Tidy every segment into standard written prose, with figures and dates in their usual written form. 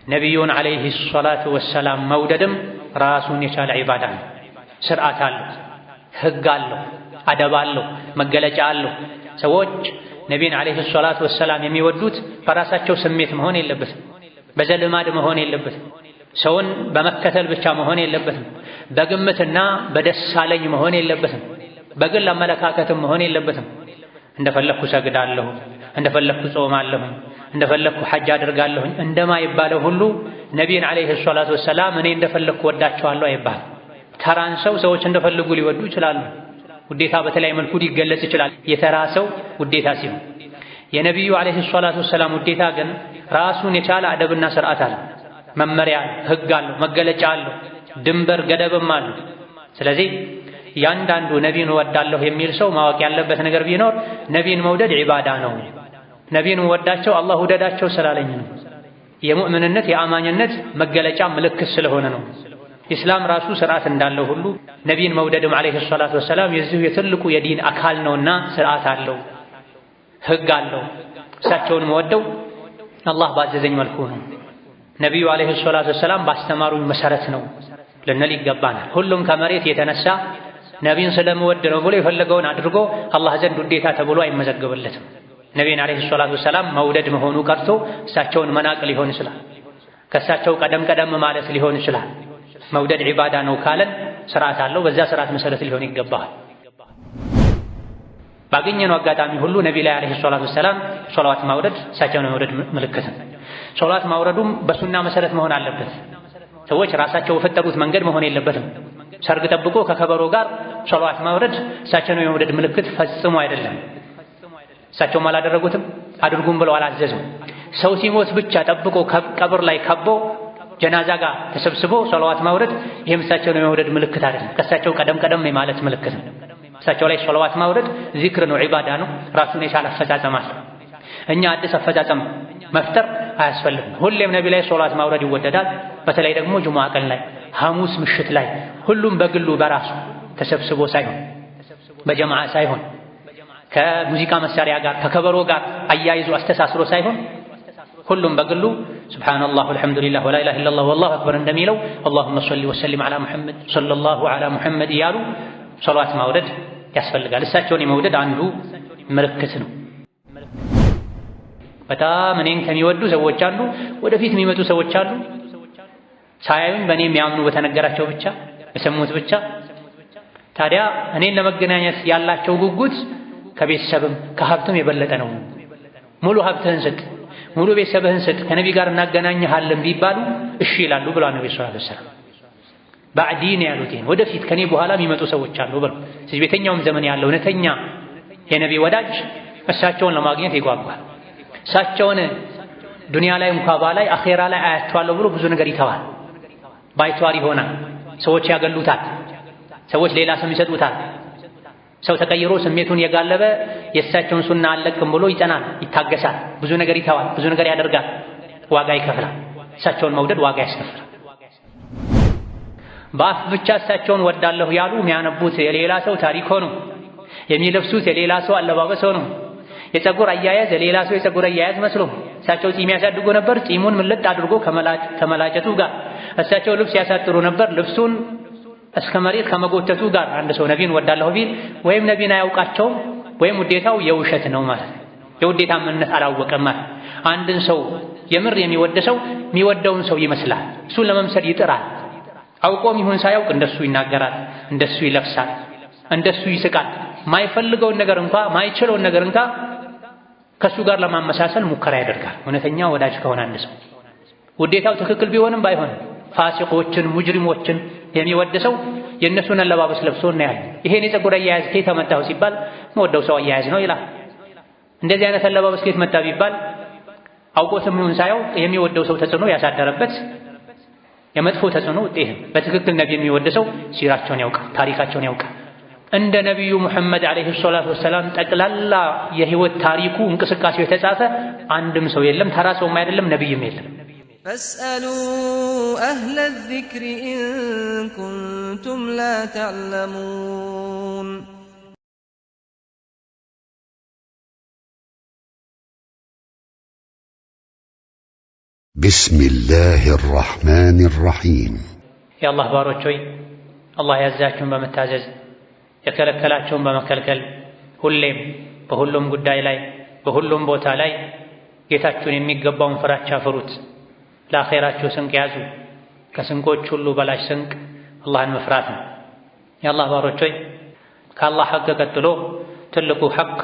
ነቢዩን ዓለይሂ ሰላቱ ወሰላም መውደድም ራሱን የቻለ ዒባዳ ነው። ስርዓት አለው፣ ህግ አለው፣ አደብ አለው፣ መገለጫ አለው። ሰዎች ነቢይን ዓለይሂ ሰላቱ ወሰላም የሚወዱት በራሳቸው ስሜት መሆን የለበትም። በዘልማድ መሆን የለበትም። ሰውን በመከተል ብቻ መሆን የለበትም። በግምትና በደሳለኝ መሆን የለበትም። በግል አመለካከትም መሆን የለበትም። እንደፈለኩ ሰግዳለሁ፣ እንደፈለኩ ጾማለሁ፣ እንደፈለኩ ሐጅ አድርጋለሁ እንደማይባለው ሁሉ ነቢይን ዓለይሂ ሰላቱ ወሰላም እኔ እንደፈለኩ ወዳቸዋለሁ አይባል። ተራን ሰዎች እንደፈለጉ ሊወዱ ይችላሉ። ውዴታ በተለያየ መልኩ ሊገለጽ ይችላል። የተራ ሰው ውዴታ ሲሆን የነቢዩ ዓለይሂ ሰላቱ ወሰላም ውዴታ ግን ራሱን የቻለ አደብና ስርዓት አለው፣ መመሪያ፣ ህግ አለው፣ መገለጫ አለው፣ ድንበር ገደብም አለው። ስለዚህ ያንዳንዱ ነቢይን እወዳለሁ የሚል ሰው ማወቅ ያለበት ነገር ቢኖር ነቢይን መውደድ ዒባዳ ነው። ነቢይን ወዳቸው አላህ ውደዳቸው ስላለኝ ነው። የሙእምንነት የአማኝነት መገለጫ ምልክት ስለሆነ ነው። ኢስላም ራሱ ስርዓት እንዳለው ሁሉ ነቢይን መውደድም ዓለይሂ ሰላቱ ወሰላም የዚሁ የትልቁ የዲን አካል ነውና ስርዓት አለው፣ ህግ አለው። እሳቸውን መወደው አላህ ባዘዘኝ መልኩ ነው። ነቢዩ ዓለይሂ ሰላቱ ወሰላም ባስተማሩኝ መሰረት ነው ልንል ይገባናል። ሁሉም ከመሬት የተነሳ ነቢይን ስለምወድ ነው ብሎ የፈለገውን አድርጎ አላህ ዘንድ ውዴታ ተብሎ አይመዘግብለትም። ነቢይን ዓለይሂ ሰላቱ ወሰላም መውደድ መሆኑ ቀርቶ እሳቸውን መናቅ ሊሆን ይችላል። ከእሳቸው ቀደም ማለት ሊሆን ይችላል። መውደድ ዒባዳ ነው ካለን ስርዓት አለው። በዛ ስርዓት መሰረት ሊሆን ይገባል። ባገኘነው አጋጣሚ ሁሉ ነቢይ ላይ ዓለይሂ ሰላቱ ወሰላም ሶላዋት ማውረድ እሳቸውን የመውደድ ምልክት ነው። ሶላዋት ማውረዱም በሱና መሰረት መሆን አለበት። ሰዎች ራሳቸው የፈጠሩት መንገድ መሆን የለበትም። ሰርግ ጠብቆ ከከበሮ ጋር ሶላዋት ማውረድ እሳቸውን የመውደድ ምልክት ፈጽሞ አይደለም። እሳቸውም አላደረጉትም፣ አድርጉም ብለው አላዘዙም። ሰው ሲሞት ብቻ ጠብቆ ቀብር ላይ ከቦ ጀናዛ ጋር ተሰብስቦ ሶላዋት ማውረድ ይሄም እሳቸውን የመውደድ ምልክት አይደለም። ከእሳቸው ቀደም የማለት ምልክት ነው። እሳቸው ላይ ሶላዋት ማውረድ ዚክር ነው፣ ዒባዳ ነው። ራሱን የቻለ አፈጻጸም አለው። እኛ አዲስ አፈጻጸም መፍጠር አያስፈልግም። ሁሌም ነቢ ላይ ሶላዋት ማውረድ ይወደዳል። በተለይ ደግሞ ጁሙዓ ቀን ላይ፣ ሐሙስ ምሽት ላይ ሁሉም በግሉ በራሱ ተሰብስቦ ሳይሆን በጀማዓ ሳይሆን ከሙዚቃ መሳሪያ ጋር ከከበሮ ጋር አያይዞ አስተሳስሮ ሳይሆን ሁሉም በግሉ ሱብሓነላህ ወልሐምዱሊላህ ወላ ኢላሃ ኢለላህ ወላሁ አክበር እንደሚለው አላሁመ ሰሊ ወሰሊም ዐላ ሙሐመድ ሰለላሁ ዐላ ሙሐመድ እያሉ ሶላዋት ማውረድ ያስፈልጋል። እሳቸውን የመውደድ አንዱ ምልክት ነው። በጣም እኔን ከሚወዱ ሰዎች አሉ፣ ወደፊት የሚመጡ ሰዎች አሉ። ሳያዩኝ በእኔ የሚያምኑ በተነገራቸው ብቻ በሰሙት ብቻ። ታዲያ እኔን ለመገናኘት ያላቸው ጉጉት ከቤተሰብም ከሀብትም የበለጠ ነው። ሙሉ ሀብትህን ስጥ፣ ሙሉ ቤተሰብህን ስጥ፣ ከነቢ ጋር እናገናኝሃለን ቢባሉ እሺ ይላሉ ብሏል ነቢ ሰለላሁ ዐለይሂ ወሰለም። ባዕዲ ነው ያሉት፣ ወደፊት ከኔ በኋላ የሚመጡ ሰዎች አሉ ብለው። ስለዚህ በየትኛውም ዘመን ያለው እውነተኛ የነቢ ወዳጅ እሳቸውን ለማግኘት ይጓጓል። እሳቸውን ዱንያ ላይ እንኳ ባላይ አኼራ ላይ አያቸዋለሁ ብሎ ብዙ ነገር ይተዋል። ባይተዋር ይሆናል። ሰዎች ያገሉታል። ሰዎች ሌላ ስም ይሰጡታል። ሰው ተቀይሮ ስሜቱን የጋለበ የእሳቸውን ሱና አለቅም ብሎ ይጸናል፣ ይታገሳል፣ ብዙ ነገር ይተዋል፣ ብዙ ነገር ያደርጋል፣ ዋጋ ይከፍላል። እሳቸውን መውደድ ዋጋ ያስከፍላል። በአፍ ብቻ እሳቸውን ወዳለሁ ያሉ የሚያነቡት የሌላ ሰው ታሪክ ሆኖ የሚለብሱት የሌላ ሰው አለባበስ ሆኖ የፀጉር አያያዝ የሌላ ሰው የፀጉር አያያዝ መስሎ እሳቸው ጺም ያሳድጉ ነበር፣ ጺሙን ምልጥ አድርጎ ከመላጨቱ ጋር እሳቸው ልብስ ያሳጥሩ ነበር፣ ልብሱን እስከ መሬት ከመጎተቱ ጋር አንድ ሰው ነቢይን ወዳለሁ ቢል ወይም ነቢይን አያውቃቸውም ወይም ውዴታው የውሸት ነው ማለት ነው። የውዴታ ምንነት አላወቀም ማለት። አንድን ሰው የምር የሚወድ ሰው የሚወደውን ሰው ይመስላል፣ እሱን ለመምሰል ይጥራል። አውቆም ይሁን ሳያውቅ እንደሱ ይናገራል፣ እንደሱ ይለብሳል፣ እንደሱ ይስቃል። ማይፈልገውን ነገር እንኳ ማይችለውን ነገር እንኳ ከሱ ጋር ለማመሳሰል ሙከራ ያደርጋል። እውነተኛ ወዳጅ ከሆነ አንድ ሰው ውዴታው ትክክል ቢሆንም ባይሆንም ፋሲቆችን ሙጅሪሞችን የሚወድ ሰው የእነሱን አለባበስ ለብሶ እናያለን። ይሄን የፀጉር አያያዝ ከየት መጣው ሲባል መወደው ሰው አያያዝ ነው ይላል። እንደዚህ አይነት አለባበስ ከየት መጣ ቢባል አውቆትም ይሁን ሳያውቅ የሚወደው ሰው ተጽዕኖ ያሳደረበት የመጥፎ ተጽዕኖ ውጤት። በትክክል ነቢ የሚወድ ሰው ሲራቸውን ያውቃል፣ ታሪካቸውን ያውቃል። እንደ ነቢዩ ሙሐመድ ዓለይሂ ሰላቱ ወሰላም ጠቅላላ የህይወት ታሪኩ እንቅስቃሴው የተጻፈ አንድም ሰው የለም፣ ተራ ሰውም አይደለም፣ ነቢይም የለም። فاسألوا أهل الذكر إن كنتم لا تعلمون بسم الله الرحمن الرحيم يا الله باروچوي الله ያዛችሁን በመታዘዝ የከለከላችሁን በመከልከል ሁሌም በሁሉም ጉዳይ ላይ በሁሉም ቦታ ላይ ጌታችሁን የሚገባውን ፍራቻ ፍሩት። ለአኺራችሁ ስንቅ ያዙ። ከስንቆች ሁሉ በላሽ ስንቅ አላህን መፍራት ነው። የአላህ ባሮች ሆይ ከአላህ ሐቅ ቀጥሎ ትልቁ ሐቅ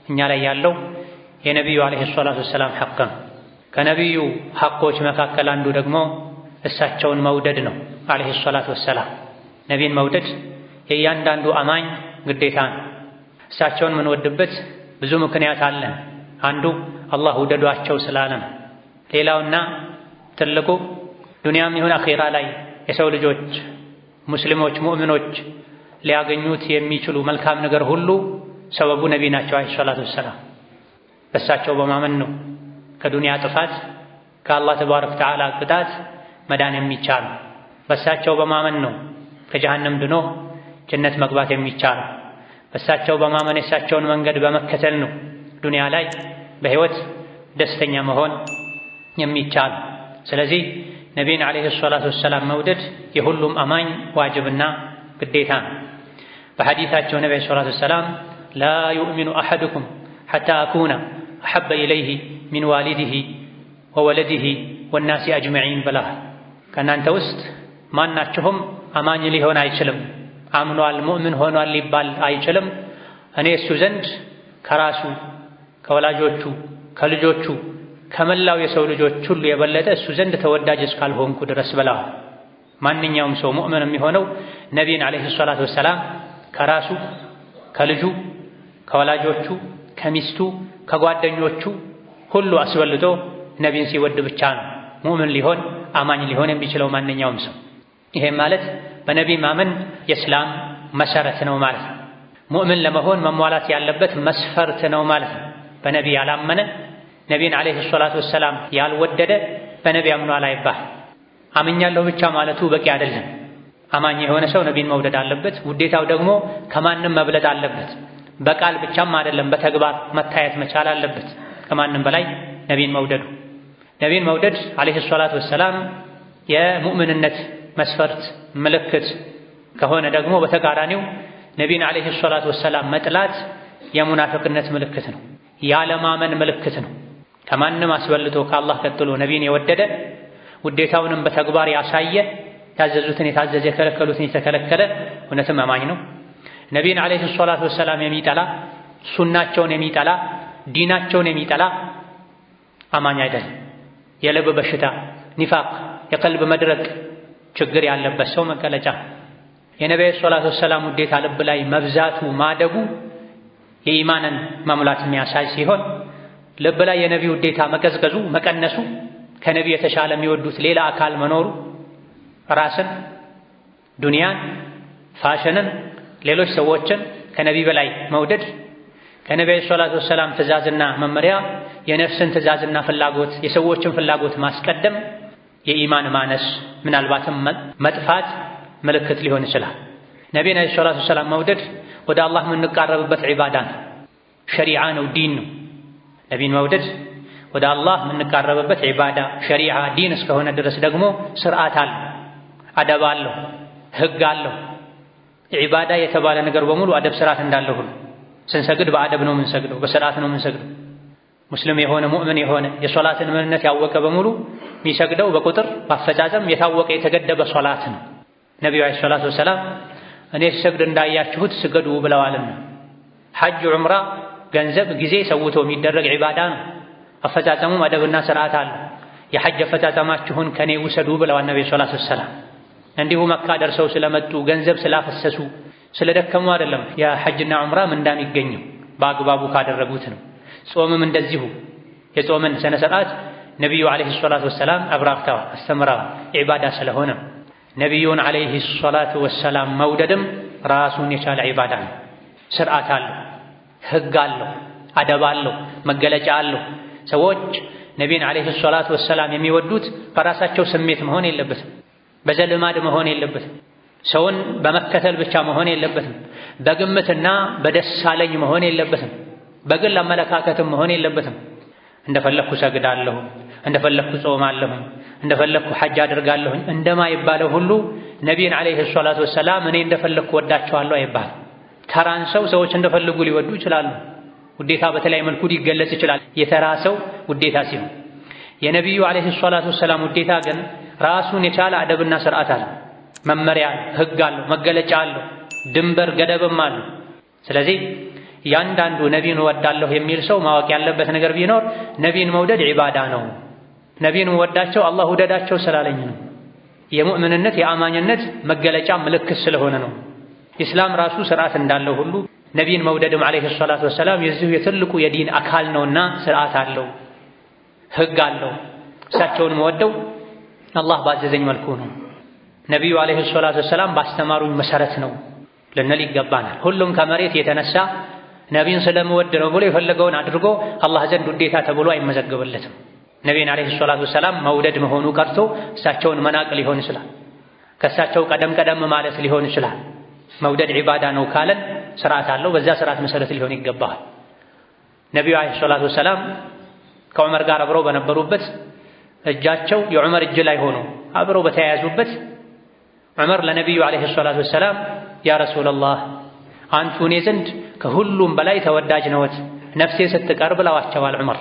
እኛ ላይ ያለው የነቢዩ ዓለይሂ ሰላቱ ወሰላም ሐቅ ነው። ከነቢዩ ሐቆች መካከል አንዱ ደግሞ እሳቸውን መውደድ ነው። ዓለይሂ ሰላቱ ወሰላም ነቢይን መውደድ የእያንዳንዱ አማኝ ግዴታ ነው። እሳቸውን የምንወድበት ብዙ ምክንያት አለን። አንዱ አላህ ውደዷቸው ስላለ ነው። ሌላውና ትልቁ ዱንያም ይሁን አኺራ ላይ የሰው ልጆች ሙስሊሞች ሙእሚኖች ሊያገኙት የሚችሉ መልካም ነገር ሁሉ ሰበቡ ነቢይ ናቸው ዓለይሂ ሰላቱ ወሰላም። በእሳቸው በማመን ነው ከዱንያ ጥፋት ከአላህ ተባረከ ወተዓላ ቅጣት መዳን የሚቻል። በእሳቸው በማመን ነው ከጀሃነም ድኖ ጀነት መግባት የሚቻል። በእሳቸው በማመን የእሳቸውን መንገድ በመከተል ነው ዱንያ ላይ በህይወት ደስተኛ መሆን የሚቻል። ስለዚህ ነቢይን ዓለይሂ ሰላቱ ወሰላም መውደድ የሁሉም አማኝ ዋጅብና ግዴታ ነው። በሐዲታቸው ነቢ ዓለይሂ ሰላቱ ወሰላም ላ ዩእሚኑ አሐዱኩም ሐታ አኩነ አሐበ ኢለይሂ ሚን ዋሊዲሂ ወወለዲሂ ወናሲ አጅመዒን ብለዋል። ከእናንተ ውስጥ ማናችሁም አማኝ ሊሆን አይችልም፣ አምኗል ሙእምን ሆኗል ሊባል አይችልም እኔ እሱ ዘንድ ከራሱ ከወላጆቹ ከልጆቹ ከመላው የሰው ልጆች ሁሉ የበለጠ እሱ ዘንድ ተወዳጅ እስካልሆንኩ ድረስ ብለዋል። ማንኛውም ሰው ሙእምን የሚሆነው ነቢይን ዓለይሂ ሰላቱ ወሰላም ከራሱ ከልጁ ከወላጆቹ ከሚስቱ ከጓደኞቹ ሁሉ አስበልጦ ነቢይን ሲወድ ብቻ ነው ሙእምን ሊሆን አማኝ ሊሆን የሚችለው ማንኛውም ሰው። ይሄም ማለት በነቢይ ማመን የእስላም መሰረት ነው ማለት ነው። ሙእምን ለመሆን መሟላት ያለበት መስፈርት ነው ማለት ነው። በነቢይ ያላመነ ነቢይን ዓለይሂ ሰላቱ ወሰላም ያልወደደ በነቢይ አምኗል አይባል። አምኛለሁ ብቻ ማለቱ በቂ አይደለም። አማኝ የሆነ ሰው ነቢይን መውደድ አለበት። ውዴታው ደግሞ ከማንም መብለጥ አለበት። በቃል ብቻም አይደለም በተግባር መታየት መቻል አለበት። ከማንም በላይ ነቢይን መውደዱ ነቢይን መውደድ ዓለይሂ ሰላቱ ወሰላም የሙእምንነት መስፈርት ምልክት ከሆነ ደግሞ በተቃራኒው ነቢይን ዓለይሂ ሰላቱ ወሰላም መጥላት የሙናፊቅነት ምልክት ነው፣ ያለማመን ምልክት ነው። ከማንም አስበልጦ ከአላህ ቀጥሎ ነቢይን የወደደ ውዴታውንም በተግባር ያሳየ ያዘዙትን የታዘዘ የከለከሉትን የተከለከለ እውነትም አማኝ ነው። ነቢይን ዓለይሂ ሰላቱ ወሰላም የሚጠላ ሱናቸውን የሚጠላ ዲናቸውን የሚጠላ አማኝ አይደለም። የልብ በሽታ ኒፋቅ የቀልብ መድረቅ ችግር ያለበት ሰው መገለጫ። የነቢዩ ሰለላሁ ዐለይሂ ወሰለም ውዴታ ልብ ላይ መብዛቱ ማደጉ የኢማንን መሙላት የሚያሳይ ሲሆን ልብ ላይ የነቢዩ ውዴታ መቀዝቀዙ መቀነሱ ከነቢዩ የተሻለ የሚወዱት ሌላ አካል መኖሩ ራስን፣ ዱንያን፣ ፋሽንን፣ ሌሎች ሰዎችን ከነቢይ በላይ መውደድ ከነቢዩ ሰለላሁ ዐለይሂ ወሰለም ትእዛዝና መመሪያ የነፍስን ትእዛዝና ፍላጎት የሰዎችን ፍላጎት ማስቀደም የኢማን ማነስ ምናልባትም መጥፋት ምልክት ሊሆን ይችላል። ነቢዩን ዓለይሂ ሰላቱ ወሰላም መውደድ ወደ አላህ የምንቃረብበት ዒባዳ ነው፣ ሸሪዓ ነው፣ ዲን ነው። ነቢዩን መውደድ ወደ አላህ የምንቃረብበት ዒባዳ፣ ሸሪዓ፣ ዲን እስከሆነ ድረስ ደግሞ ስርዓት አለው፣ አደብ አለው፣ ህግ አለው። ዒባዳ የተባለ ነገር በሙሉ አደብ ስርዓት እንዳለው ሁሉ ስንሰግድ በአደብ ነው የምንሰግደው፣ በስርዓት ነው የምንሰግደው። ሙስሊም የሆነ ሙእምን የሆነ የሶላትን ምንነት ያወቀ በሙሉ የሚሰግደው በቁጥር በአፈጻጸም የታወቀ የተገደበ ሶላት ነው። ነቢዩ ዓለይሂ ሰላቱ ወሰላም እኔ ስሰግድ እንዳያችሁት ስገዱ ብለዋልና። ሐጅ፣ ዑምራ ገንዘብ፣ ጊዜ ሰውቶ የሚደረግ ዒባዳ ነው። አፈጻጸሙም አደብና ስርዓት አለው። የሐጅ አፈጻጸማችሁን ከኔ ውሰዱ ብለዋል ነቢዩ ሰለላሁ ዐለይሂ ወሰለም። እንዲሁ መካ ደርሰው ስለመጡ ገንዘብ ስላፈሰሱ ስለደከሙ አይደለም የሐጅና ዑምራ ምንዳ የሚገኘው በአግባቡ ካደረጉት ነው። ጾምም እንደዚሁ የጾምን ስነ ስርዓት ነቢዩ ዓለይሂ ሰላቱ ወሰላም አብራርተዋል፣ አስተምረዋል። ዒባዳ ስለሆነ ነቢዩን ዓለይሂ ሰላቱ ወሰላም መውደድም ራሱን የቻለ ዒባዳ ነው። ስርዓት አለው፣ ህግ አለው፣ አደብ አለው፣ መገለጫ አለው። ሰዎች ነቢዩን ዓለይሂ ሰላቱ ወሰላም የሚወዱት በራሳቸው ስሜት መሆን የለበትም፣ በዘልማድ መሆን የለበትም፣ ሰውን በመከተል ብቻ መሆን የለበትም፣ በግምትና በደሳለኝ መሆን የለበትም፣ በግል አመለካከትም መሆን የለበትም። እንደፈለኩ ሰግዳለሁ፣ እንደፈለኩ ጾማለሁ እንደፈለኩ ሐጅ አደርጋለሁ እንደማይባለው ሁሉ ነቢይን አለይሂ ሰላቱ ወሰላም እኔ እንደፈለኩ ወዳቸዋለሁ አይባል። ተራን ሰዎች እንደፈለጉ ሊወዱ ይችላሉ። ውዴታ በተለያየ መልኩ ሊገለጽ ይችላል። የተራ ሰው ውዴታ ሲሆን የነቢዩ አለይሂ ሰላቱ ወሰላም ውዴታ ግን ራሱን የቻለ አደብና ስርዓት አለው፣ መመሪያ ህግ አለው፣ መገለጫ አለው፣ ድንበር ገደብም አለው። ስለዚህ ያንዳንዱ ነቢይን እወዳለሁ የሚል ሰው ማወቅ ያለበት ነገር ቢኖር ነቢይን መውደድ ዒባዳ ነው። ነቢይን ወዳቸው አላህ ውደዳቸው ስላለኝ ነው። የሙእምንነት የአማኝነት መገለጫ ምልክት ስለሆነ ነው። ኢስላም ራሱ ስርዓት እንዳለው ሁሉ ነቢይን መውደድም አለይሂ ሰላቱ ወሰላም የዚሁ የትልቁ የዲን አካል ነውና ስርዓት አለው፣ ህግ አለው። እሳቸውን መወደው አላህ ባዘዘኝ መልኩ ነው። ነቢዩ አለይሂ ሰላቱ ወሰላም ባስተማሩኝ መሰረት ነው ልንል ይገባናል። ሁሉም ከመሬት የተነሳ ነቢይን ስለምወድ ነው ብሎ የፈለገውን አድርጎ አላህ ዘንድ ውዴታ ተብሎ አይመዘገብለትም። ነቢይን አለይሂ ሰላቱ ወሰላም መውደድ መሆኑ ቀርቶ እሳቸውን መናቅ ሊሆን ይችላል። ከእሳቸው ቀደም ማለት ሊሆን ይችላል። መውደድ ዒባዳ ነው ካለን ስርዓት አለው። በዛ ስርዓት መሰረት ሊሆን ይገባል። ነቢዩ አለይሂ ሰላቱ ወሰላም ከዑመር ጋር አብረው በነበሩበት እጃቸው የዑመር እጅ ላይ ሆኖ አብረው በተያያዙበት ዑመር ለነቢዩ አለይሂ ሰላቱ ወሰላም ያ ረሱለላህ አንቱ እኔ ዘንድ ከሁሉም በላይ ተወዳጅ ነዎት ነፍሴ ስትቀር ብለዋቸዋል ዑመር።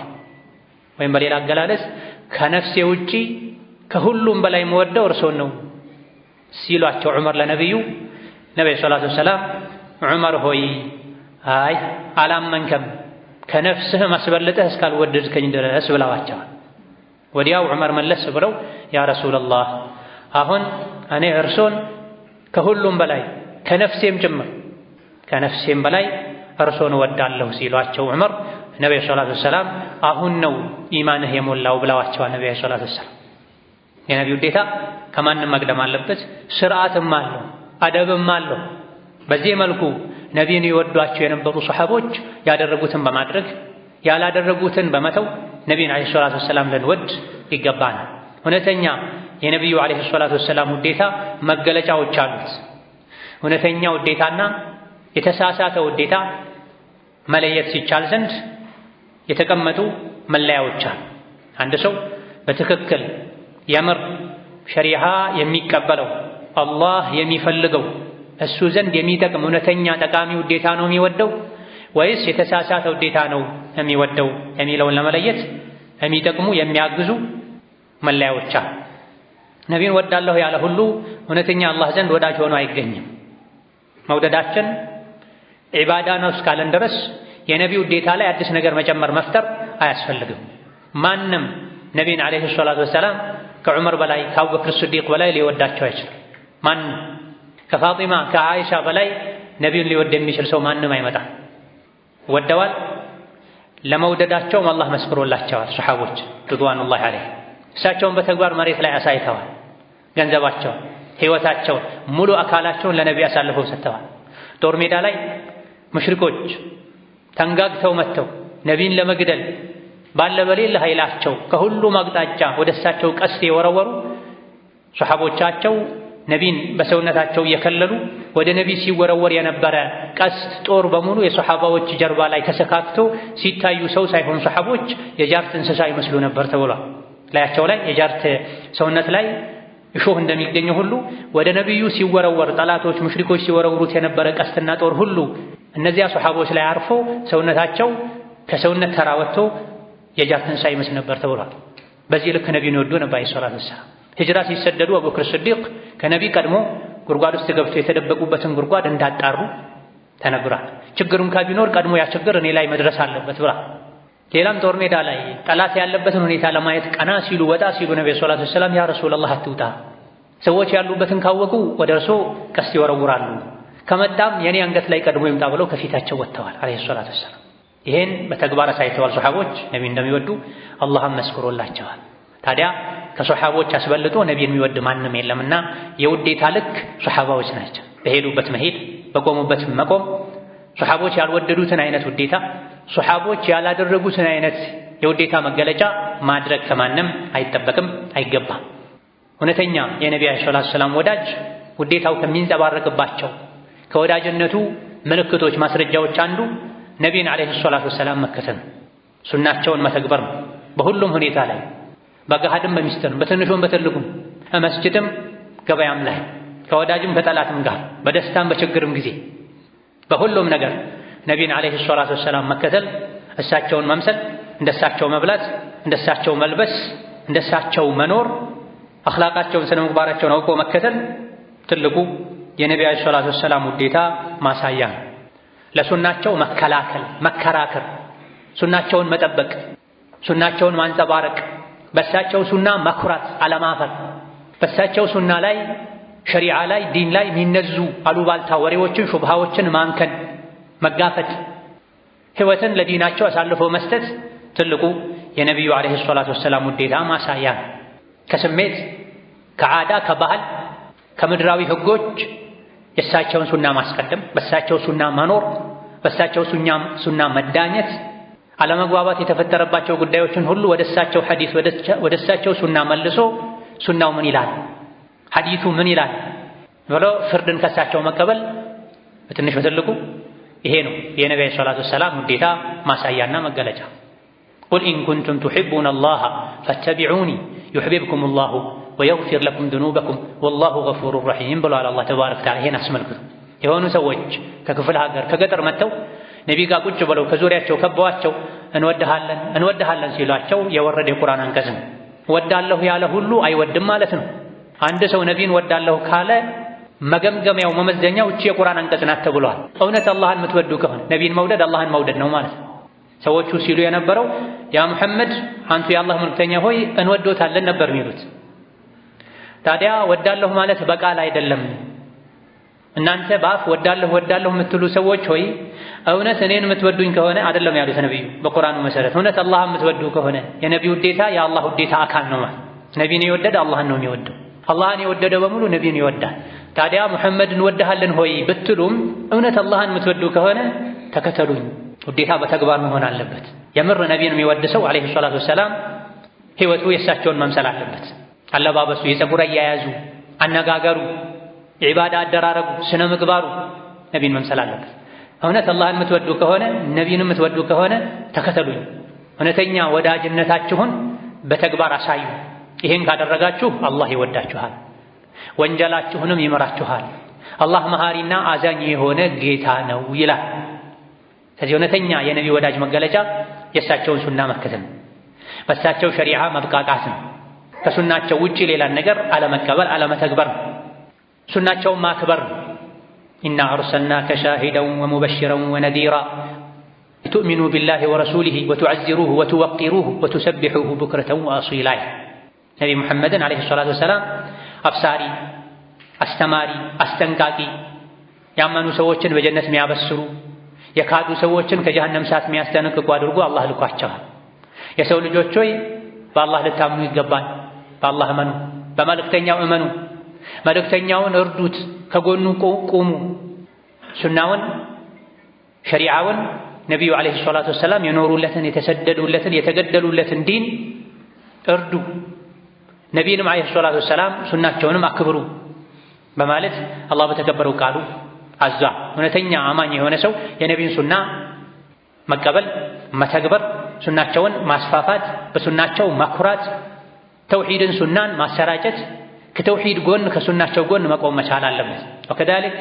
ወይም በሌላ አገላለጽ ከነፍሴ ውጪ ከሁሉም በላይ መወደው እርሶን ነው ሲሏቸው ዑመር ለነቢዩ ነቢዩ ሰላቱ ወሰላም ዑመር ሆይ አይ አላመንከም ከነፍስህ ማስበልጠህ እስካልወደድከኝ ድረስ ብለዋቸዋል። ወዲያው ዑመር መለስ ብለው ያ ረሱለላህ አሁን እኔ እርሶን ከሁሉም በላይ ከነፍሴም ጭምር ከነፍሴም በላይ እርሶን እወዳለሁ ሲሏቸው ዑመር ነቢዩ ሰላቱ ወሰላም አሁን ነው ኢማንህ የሞላው ብለዋቸዋል። ነቢዩ ሰላቱ ወሰላም የነቢዩ ውዴታ ከማንም መቅደም አለበት። ስርዓትም አለው፣ አደብም አለው። በዚህ መልኩ ነቢይን ይወዷቸው የነበሩ ሰሐቦች ያደረጉትን በማድረግ ያላደረጉትን በመተው ነቢይን አለይሂ ሰላቱ ወሰላም ልንወድ ይገባናል። እውነተኛ የነቢዩ አለይሂ ሰላቱ ወሰላም ውዴታ መገለጫዎች አሉት። እውነተኛ ውዴታና የተሳሳተ ውዴታ መለየት ሲቻል ዘንድ የተቀመጡ መለያዎች አሉ። አንድ ሰው በትክክል የምር ሸሪዓ የሚቀበለው አላህ የሚፈልገው እሱ ዘንድ የሚጠቅም እውነተኛ ጠቃሚ ውዴታ ነው የሚወደው ወይስ የተሳሳተ ውዴታ ነው የሚወደው የሚለውን ለመለየት የሚጠቅሙ የሚያግዙ መለያዎች አሉ። ነቢይን ወዳለሁ ያለ ሁሉ እውነተኛ አላህ ዘንድ ወዳጅ ሆኖ አይገኝም። መውደዳችን ዒባዳ ነው እስካለን ድረስ የነቢይ ውዴታ ላይ አዲስ ነገር መጨመር መፍጠር አያስፈልግም። ማንም ነቢይን አለይሂ ሰላቱ ወሰላም ከዑመር በላይ ከአቡበክር ስዲቅ በላይ ሊወዳቸው አይችልም። ማንም ከፋጢማ ከአይሻ በላይ ነቢዩን ሊወድ የሚችል ሰው ማንም አይመጣም። ወደዋል። ለመውደዳቸውም አላህ መስክሮላቸዋል። ሰሐቦች ሪድዋኑላሂ ዐለይሂም እሳቸውን በተግባር መሬት ላይ አሳይተዋል። ገንዘባቸውን፣ ሕይወታቸውን፣ ሙሉ አካላቸውን ለነቢይ አሳልፈው ሰጥተዋል። ጦር ሜዳ ላይ ሙሽሪኮች ተንጋግተው መጥተው ነቢይን ለመግደል ባለ በሌለ ኃይላቸው ከሁሉም አቅጣጫ ወደ እሳቸው ቀስት የወረወሩ ሰሐቦቻቸው ነቢይን በሰውነታቸው እየከለሉ ወደ ነቢይ ሲወረወር የነበረ ቀስት ጦር በሙሉ የሰሐባዎች ጀርባ ላይ ተሰካክቶ ሲታዩ ሰው ሳይሆን ሰሐቦች የጃርት እንስሳ ይመስሉ ነበር ተብሏል። ላያቸው ላይ የጃርት ሰውነት ላይ እሾህ እንደሚገኘው ሁሉ ወደ ነቢዩ ሲወረወር ጠላቶች ሙሽሪኮች ሲወረውሩት የነበረ ቀስትና ጦር ሁሉ እነዚያ ሰሐቦች ላይ አርፎ ሰውነታቸው ከሰውነት ተራ ወጥቶ የጃርት እንስሳ ይመስል ነበር ተብሏል። በዚህ ልክ ነቢዩን ይወዱ ነበር አለይሂ ሰላቱ ወሰላም። ሂጅራ ሲሰደዱ አቡበክር ስዲቅ ከነቢይ ቀድሞ ጉድጓድ ውስጥ ገብተው የተደበቁበትን ጉድጓድ እንዳጣሩ ተነግሯል። ችግሩም ቢኖር ቀድሞ ያ ችግር እኔ ላይ መድረስ አለበት ብላ። ሌላም ጦር ሜዳ ላይ ጠላት ያለበትን ሁኔታ ለማየት ቀና ሲሉ ወጣ ሲሉ ነብዩ ሰለላሁ ዐለይሂ ወሰለም ያ ረሱላህ አትውጣ፣ ሰዎች ያሉበትን ካወቁ ወደ እርሶ ቀስት ይወረውራሉ፣ ከመጣም የኔ አንገት ላይ ቀድሞ ይምጣ ብለው ከፊታቸው ወጥተዋል አለይሂ ሰላቱ ወሰላም። ይሄን በተግባር አሳይተዋል። ሱሐቦች ነብይ እንደሚወዱ አላህም መስክሮላቸዋል። ታዲያ ከሱሐቦች አስበልጦ ነብይን የሚወድ ማንም የለምና የውዴታ ልክ ሱሐባዎች ናቸው። በሄዱበት መሄድ፣ በቆሙበት መቆም፣ ሱሐቦች ያልወደዱትን አይነት ውዴታ፣ ሱሐቦች ያላደረጉትን አይነት የውዴታ መገለጫ ማድረግ ከማንም አይጠበቅም፣ አይገባም። እውነተኛ የነብዩ ሰለላሁ ዐለይሂ ወሰለም ወዳጅ ውዴታው ከሚንጸባረቅባቸው ከወዳጅነቱ ምልክቶች ማስረጃዎች አንዱ ነቢይን ዐለይሂ ሰላቱ ወሰላም መከተል፣ ሱናቸውን መተግበር ነው። በሁሉም ሁኔታ ላይ በገሃድም በሚስጥርም በትንሹም በትልቁም መስጂድም ገበያም ላይ ከወዳጅም ከጠላትም ጋር በደስታም በችግርም ጊዜ በሁሉም ነገር ነቢይን ዓለይሂ ሰላቱ ወሰላም መከተል፣ እሳቸውን መምሰል፣ እንደሳቸው መብላት፣ እንደሳቸው መልበስ፣ እንደሳቸው መኖር፣ አኽላቃቸውን ስነ ምግባራቸውን አውቆ መከተል ትልቁ የነቢዩ ዓለይሂ ሰላቱ ወሰላም ውዴታ ማሳያ ነው። ለሱናቸው መከላከል፣ መከራከር፣ ሱናቸውን መጠበቅ፣ ሱናቸውን ማንጸባረቅ፣ በሳቸው ሱና መኩራት፣ አለማፈር፣ በሳቸው ሱና ላይ ሸሪዓ ላይ ዲን ላይ የሚነዙ አሉባልታ ወሬዎችን ሹብሃዎችን ማምከን፣ መጋፈጥ፣ ህይወትን ለዲናቸው አሳልፎ መስጠት ትልቁ የነቢዩ ዓለይሂ ሰላቱ ወሰላም ውዴታ ማሳያ ነው። ከስሜት ከዓዳ ከባህል ከምድራዊ ህጎች የእሳቸውን ሱና ማስቀደም፣ በእሳቸው ሱና መኖር፣ በእሳቸው ሱና መዳኘት፣ አለመግባባት የተፈጠረባቸው ጉዳዮችን ሁሉ ወደ እሳቸው ሐዲስ ወደ እሳቸው ሱና መልሶ ሱናው ምን ይላል፣ ሐዲሱ ምን ይላል ብሎ ፍርድን ከእሳቸው መቀበል በትንሽ በትልቁ ይሄ ነው የነቢዩ ሰለላሁ ዐለይሂ ወሰለም ውዴታ ማሳያና መገለጫ። ቁል ኢን ኩንቱም ቱሒቡነ አላህ ፈተቢዑኒ ዩሕቢብኩም አላሁ ወየግፊር ለኩም ዙኑበኩም ወላሁ ገፉሩ ረሒም ብሏል አላህ ተባረከ ወተዓላ። ይሄን አስመልክቶ የሆኑ ሰዎች ከክፍለ ሀገር ከገጠር መጥተው ነቢ ጋር ቁጭ ብለው ከዙሪያቸው ከበዋቸው እንወድሃለን ሲሏቸው የወረደ የቁርአን አንቀጽ ነው። ወዳለሁ ያለ ሁሉ አይወድም ማለት ነው። አንድ ሰው ነቢን ወዳለሁ ካለ መገምገሚያው መመዘኛው እቺ የቁርአን አንቀጽ ናት ተብሏል። እውነት አላህን የምትወዱ ከሆነ ነቢን መውደድ አላህን መውደድ ነው ማለት ነው። ሰዎቹ ሲሉ የነበረው ያ ሙሐመድ አንቱ የአላህ መልክተኛ ሆይ እንወዶታለን ነበር የሚሉት። ታዲያ ወዳለሁ ማለት በቃል አይደለም። እናንተ በአፍ ወዳለሁ የምትሉ ሰዎች ሆይ እውነት እኔን የምትወዱኝ ከሆነ አይደለም ያሉት ነብዩ በቁርአኑ መሰረት። እውነት አላህን የምትወዱ ከሆነ የነቢዩ ውዴታ የአላህ ውዴታ አካል ነው ማለት። ነቢን የወደደ አላህን ነው የሚወደው። አላህን የወደደ በሙሉ ነቢን ይወዳል። ታዲያ ሙሐመድን እንወድሃለን ሆይ ብትሉም እውነት አላህን የምትወዱ ከሆነ ተከተሉኝ። ውዴታ በተግባር መሆን አለበት። የምር ነቢን የሚወድ ሰው ዓለይሂ ሰላቱ ወሰላም ህይወቱ የእሳቸውን መምሰል አለበት። አለባበሱ፣ የፀጉር አያያዙ፣ አነጋገሩ፣ የዒባዳ አደራረጉ፣ ስነ ምግባሩ ነቢን መምሰል አለበት። እውነት አላህን የምትወዱ ከሆነ ነቢን የምትወዱ ከሆነ ተከተሉኝ። እውነተኛ ወዳጅነታችሁን በተግባር አሳዩ። ይህን ካደረጋችሁ አላህ ይወዳችኋል፣ ወንጀላችሁንም ይምራችኋል። አላህ መሃሪና አዛኝ የሆነ ጌታ ነው ይላል። ከዚህ እውነተኛ የነቢ ወዳጅ መገለጫ የእሳቸውን ሱና መከተል፣ በእሳቸው ሸሪዓ መብቃቃት ነው። ከሱናቸው ውጪ ሌላን ነገር አለመቀበል አለመተግበር ነው። ሱናቸውን ማክበር ነው። ኢና አርሰልናከ ሻሂደን ወሙበሽረን ወነዲራ ሊቱእሚኑ ቢላሂ ወረሱሊሂ ወቱዐዚሩሁ ወቱወቂሩሁ ወቱሰቢሑሁ ቡክረተን ወአሲላ። ነቢ ሙሐመድን ዓለይሂ ሰላቱ ወሰላም አብሳሪ፣ አስተማሪ፣ አስጠንቃቂ፣ ያመኑ ሰዎችን በጀነት የሚያበስሩ፣ የካዱ ሰዎችን ከጀሃነም እሳት የሚያስጠነቅቁ አድርጎ አላህ ልኳቸዋል። የሰው ልጆች ሆይ በአላህ ልታምኑ ይገባል። በአላህ እመኑ፣ በመልእክተኛው እመኑ፣ መልእክተኛውን እርዱት፣ ከጎኑ ቁሙ። ሱናውን ሸሪዓውን ነቢዩ ዓለይሂ ሰላቱ ወሰላም የኖሩለትን የተሰደዱለትን የተገደሉለትን ዲን እርዱ። ነቢይንም ዓለይሂ ሰላቱ ወሰላም ሱናቸውንም አክብሩ በማለት አላህ በተከበረው ቃሉ አዟል። እውነተኛ አማኝ የሆነ ሰው የነቢይን ሱና መቀበል፣ መተግበር፣ ሱናቸውን ማስፋፋት፣ በሱናቸው ማኩራት፣ ተውሂድን ሱናን ማሰራጨት፣ ከተውሂድ ጎን ከሱናቸው ጎን መቆም መቻል አለበት። ወከዛሊክ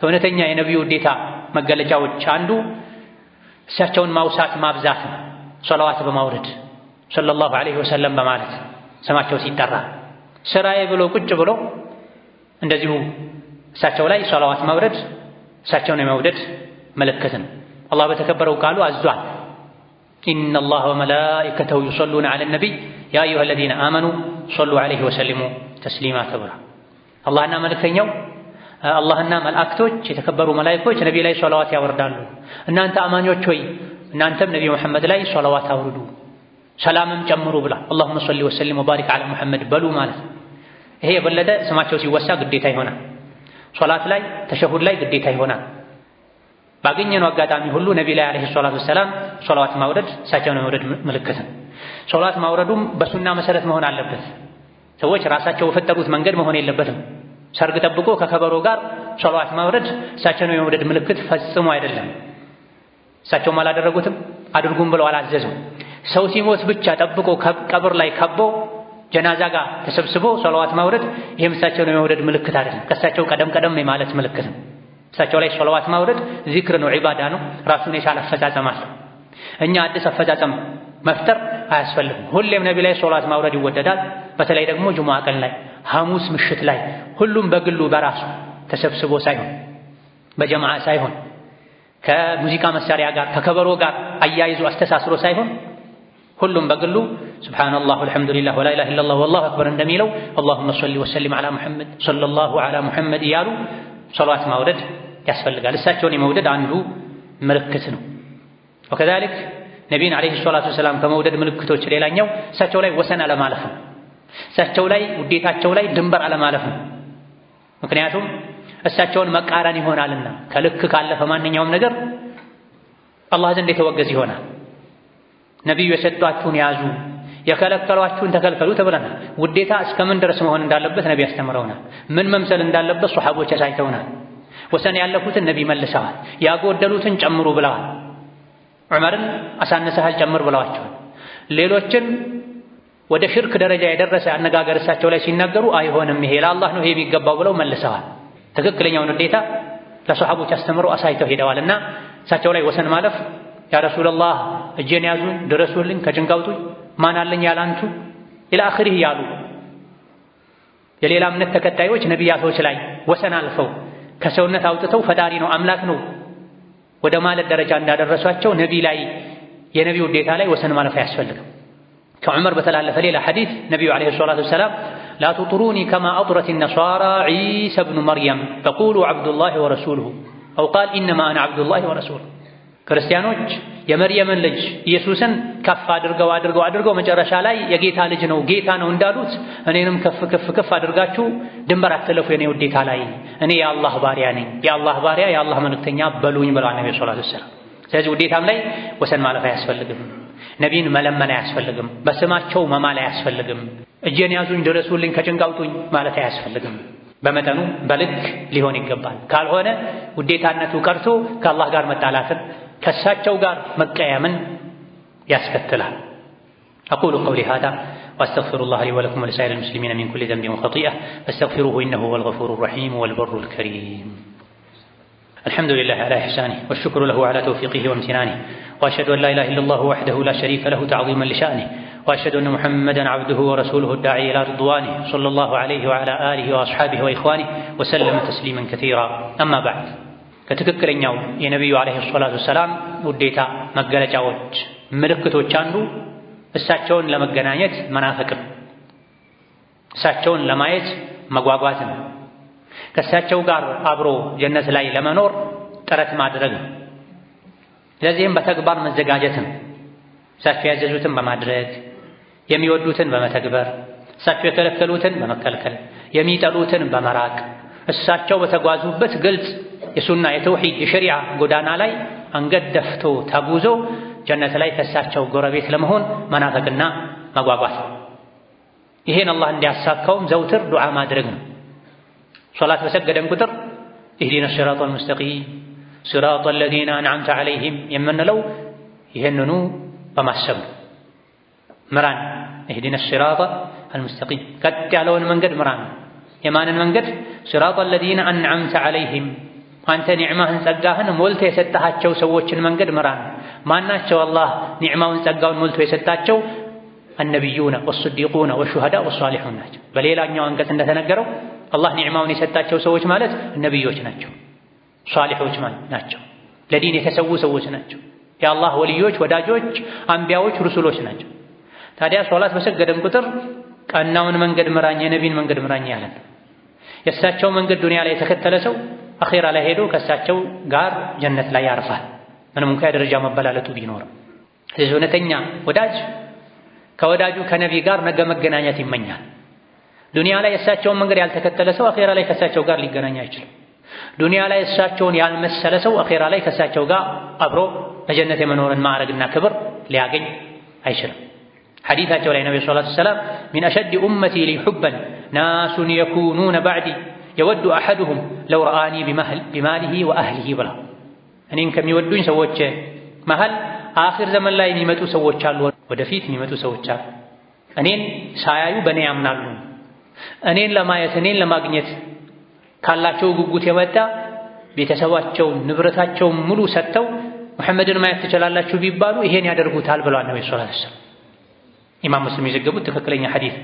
ከእውነተኛ የነቢዩ ውዴታ መገለጫዎች አንዱ እሳቸውን ማውሳት ማብዛት ነው። ሰለዋት በማውረድ ሰለላሁ ዐለይሂ ወሰለም በማለት ስማቸው ሲጠራ ስራዬ ብሎ ቁጭ ብሎ እንደዚሁ እሳቸው ላይ ሰለዋት ማውረድ እሳቸውን የመውደድ ምልክት ነው። አላህ በተከበረው ቃሉ አዟል። ኢነላህ ወመላኢከተሁ ዩሰሉነ ዐለ ነቢይ ያ አዩሃ አለዚነ አመኑ ሰሉ ዐለይሂ ወሰሊሙ ተስሊማ ተብሏል። አላህና መልእክተኛው አላህና መላእክቶች የተከበሩ መላእክቶች ነቢ ላይ ሰለዋት ያወርዳሉ። እናንተ አማኞች ሆይ እናንተም ነቢ መሐመድ ላይ ሰለዋት አውርዱ፣ ሰላምም ጨምሩ ብላ አላሁመ ሰሊ ወሰሊም ወባሪክ ዐላ ሙሐመድ በሉ ማለት ነው። ይሄ የበለጠ ስማቸው ሲወሳ ግዴታ ይሆናል። ሶላት ላይ ተሸሁድ ላይ ግዴታ ይሆናል። ባገኘነው አጋጣሚ ሁሉ ነቢ ላይ ዓለይሂ ሰላቱ ወሰላም ሶላዋት ማውረድ እሳቸውን የመውደድ ምልክት ነው። ሶላት ማውረዱም በሱና መሰረት መሆን አለበት። ሰዎች ራሳቸው የፈጠሩት መንገድ መሆን የለበትም። ሰርግ ጠብቆ ከከበሮ ጋር ሶላዋት ማውረድ እሳቸውን የመውደድ ምልክት ፈጽሞ አይደለም። እሳቸውም አላደረጉትም፣ አድርጉም ብለው አላዘዙም። ሰው ሲሞት ብቻ ጠብቆ ቀብር ላይ ከቦ ጀናዛ ጋር ተሰብስቦ ሶላዋት ማውረድ ይሄም እሳቸውን የመውደድ ምልክት አይደለም። ከእሳቸው ቀደም የማለት ምልክት ነው። እሳቸው ላይ ሶላዋት ማውረድ ዚክር ነው፣ ዒባዳ ነው፣ ራሱን የቻለ አፈጻጸም አለው። እኛ አዲስ አፈጻጸም መፍጠር አያስፈልግም። ሁሌም ነቢ ላይ ሶላት ማውረድ ይወደዳል። በተለይ ደግሞ ጁሙዓ ቀን ላይ፣ ሐሙስ ምሽት ላይ ሁሉም በግሉ በራሱ ተሰብስቦ ሳይሆን በጀማዓ ሳይሆን ከሙዚቃ መሳሪያ ጋር ከከበሮ ጋር አያይዞ አስተሳስሮ ሳይሆን ሁሉም በግሉ ሱብሃነላህ ወልሐምዱሊላህ ወላ ኢላሃ ኢለላህ ወላሁ አክበር እንደሚለው አላሁመ ሰሊ ወሰሊም ዐላ ሙሐመድ ሰለላሁ ዐላ ሙሐመድ እያሉ ሶላት ማውረድ ያስፈልጋል። እሳቸውን የመውደድ አንዱ ምልክት ነው። ወከዛሊክ ነቢይን ዓለይሂ ሰላቱ ወሰላም ከመውደድ ምልክቶች ሌላኛው እሳቸው ላይ ወሰን አለማለፍ ነው። እሳቸው ላይ ውዴታቸው ላይ ድንበር አለማለፍ ነው። ምክንያቱም እሳቸውን መቃረን ይሆናልና ከልክ ካለፈ ማንኛውም ነገር አላህ ዘንድ የተወገዝ ይሆናል። ነቢዩ የሰጧችሁን ያዙ፣ የከለከሏችሁን ተከልከሉ ተብለናል። ውዴታ እስከምን ድረስ መሆን እንዳለበት ነቢ ያስተምረውናል። ምን መምሰል እንዳለበት ሶሐቦች ያሳይተውናል። ወሰን ያለፉትን ነቢ መልሰዋል፣ ያጎደሉትን ጨምሩ ብለዋል። ዑመርን አሳነሰሃል ጨምር ብለዋቸዋል። ሌሎችን ወደ ሽርክ ደረጃ የደረሰ አነጋገር እሳቸው ላይ ሲናገሩ አይሆንም ይሄ ለአላህ ነው ይሄ የሚገባው ብለው መልሰዋል። ትክክለኛውን ውዴታ ለሶሐቦች አስተምረው አሳይተው ሄደዋልና እሳቸው ላይ ወሰን ማለፍ ያ ረሱላህ እጄን ያዙኝ ድረሱልኝ ከጭንቅ አውጡኝ ማን አለኝ ያላንቱ ኢላ አኺሪህ ያሉ የሌላ እምነት ተከታዮች ነቢያቶች ላይ ወሰን አልፈው ከሰውነት አውጥተው ፈጣሪ ነው አምላክ ነው ወደ ማለት ደረጃ እንዳደረሷቸው ነቢ ላይ የነቢ ውዴታ ላይ ወሰን ማለፍ አያስፈልግም። ከዑመር በተላለፈ ሌላ ሐዲስ ነቢዩ ዓለይሂ ሰላቱ ወሰላም ላ ቱጥሩኒ ከማ አጥረት ነሷራ ዒሳ ብኑ መርየም ፈቁሉ ዐብዱላሂ ወረሱሉሁ አው ቃል ኢነማ አነ ዐብዱላሂ ወረሱሉሁ። ክርስቲያኖች የመርየምን ልጅ ኢየሱስን ከፍ አድርገው መጨረሻ ላይ የጌታ ልጅ ነው ጌታ ነው እንዳሉት እኔንም ከፍ አድርጋችሁ ድንበር አትለፉ የኔ ውዴታ ላይ እኔ የአላህ ባሪያ ነኝ የአላህ ባሪያ የአላህ መልእክተኛ በሉኝ ብለዋል ነብዩ ሰለላሁ ዐለይሂ ወሰለም። ስለዚህ ውዴታም ላይ ወሰን ማለፍ አያስፈልግም። ነቢይን መለመን አያስፈልግም። በስማቸው መማል አያስፈልግም። እጄን ያዙኝ ድረሱልኝ ከጭንቅ አውጡኝ ማለት አያስፈልግም። በመጠኑ በልክ ሊሆን ይገባል። ካልሆነ ውዴታነቱ ቀርቶ ከአላህ ጋር መጣላትን ከእሳቸው ጋር መቀያምን ያስከትላል። أقول قولي هذا وأستغفر الله لي ولكم ولسائر المسلمين من كل ذنب وخطيئة فاستغفروه إنه هو الغفور الرحيم والبر الكريم. الحمد لله على إحسانه والشكر له على توفيقه وامتنانه وأشهد أن لا إله إلا الله وحده لا شريك له تعظيما لشأنه وأشهد أن محمدا عبده ورسوله الداعي إلى رضوانه صلى الله عليه وعلى آله وأصحابه وإخوانه وسلم تسليما كثيرا. أما بعد ከትክክለኛው የነቢዩ ዓለይሂ ሰላቱ ወሰላም ውዴታ መገለጫዎች ምልክቶች አንዱ እሳቸውን ለመገናኘት መናፈቅም እሳቸውን ለማየት መጓጓትም ከእሳቸው ጋር አብሮ ጀነት ላይ ለመኖር ጥረት ማድረግ ነው። ለዚህም በተግባር መዘጋጀትም እሳቸው ያዘዙትን በማድረግ የሚወዱትን በመተግበር እሳቸው የከለከሉትን በመከልከል የሚጠሉትን በመራቅ እሳቸው በተጓዙበት ግልጽ የሱና የተውሂድ የሸሪዓ ጎዳና ላይ አንገት ደፍቶ ተጉዞ ጀነት ላይ ከእሳቸው ጎረቤት ለመሆን መናፈቅና መጓጓት። ይሄን አላህ እንዲያሳካውም ዘውትር ዱዓ ማድረግ ነው። ሶላት በሰገደን ቁጥር ኢህዲነ ሲራጠል ሙስተቂም ሲራጠል ለዚነ አንዓምተ ዐለይሂም የምንለው ይሄንኑ በማሰብ ነው። ምራን ኢህዲነ ሲራጠል ሙስተቂም ቀጥ ያለውን መንገድ ምራን። የማንን መንገድ? ሲራጠል ለዚነ አንዓምተ ዐለይሂም አንተ ኒዕማህን ጸጋህን ሞልቶ የሰጣቸው ሰዎችን መንገድ ምራን። ማናቸው? አላህ ኒዕማውን ጸጋውን ሞልቶ የሰጣቸው አነቢዩነ ወስዲቁነ ወሹሃዳ ወሷሊሑን ናቸው። በሌላኛው አንቀጽ እንደተነገረው አላህ ኒዕማውን የሰጣቸው ሰዎች ማለት ነቢዮች ናቸው፣ ሷሊሖች ናቸው፣ ለዲን የተሰዉ ሰዎች ናቸው፣ የአላህ ወልዮች፣ ወዳጆች፣ አንቢያዎች፣ ሩሱሎች ናቸው። ታዲያ ሶላት በሰገደን ቁጥር ቀናውን መንገድ ምራኝ፣ የነቢን መንገድ ምራኝ ያለን የእሳቸው መንገድ ዱንያ ላይ የተከተለ ሰው አኼራ ላይ ሄዶ ከእሳቸው ጋር ጀነት ላይ ያርፋል፣ ምንም እንኳ የደረጃ መበላለጡ ቢኖርም። ስለዚህ እውነተኛ ወዳጅ ከወዳጁ ከነቢይ ጋር ነገ መገናኘት ይመኛል። ዱንያ ላይ የእሳቸውን መንገድ ያልተከተለ ሰው አኼራ ላይ ከእሳቸው ጋር ሊገናኝ አይችልም። ዱንያ ላይ እሳቸውን ያልመሰለ ሰው አኼራ ላይ ከእሳቸው ጋር አብሮ በጀነት የመኖርን ማዕረግና ክብር ሊያገኝ አይችልም። ሐዲታቸው ላይ ነብዩ ሰለላሁ ዐለይሂ ወሰለም ሚን አሸድ ኡመቲ ሊ ሑበን ናሱን የኩኑነ ባዕዲ የወዱ አሐዱሁም ለው ረአኒ ቢማሊሂ ወአህሊሂ ብላ እኔን ከሚወዱኝ ሰዎች መሃል አኺር ዘመን ላይ የሚመጡ ሰዎች አሉ፣ ወደፊት የሚመጡ ሰዎች አሉ። እኔን ሳያዩ በእኔ ያምናሉ። እኔን ለማየት እኔን ለማግኘት ካላቸው ጉጉት የመጣ ቤተሰባቸውን ንብረታቸውን ሙሉ ሰጥተው ሙሐመድን ማየት ትችላላችሁ ቢባሉ ይሄን ያደርጉታል ብለዋል ነብዩ ሰለላሁ ዐለይሂ ወሰለም። ኢማም ሙስሊም የዘገቡት ትክክለኛ ሐዲስ።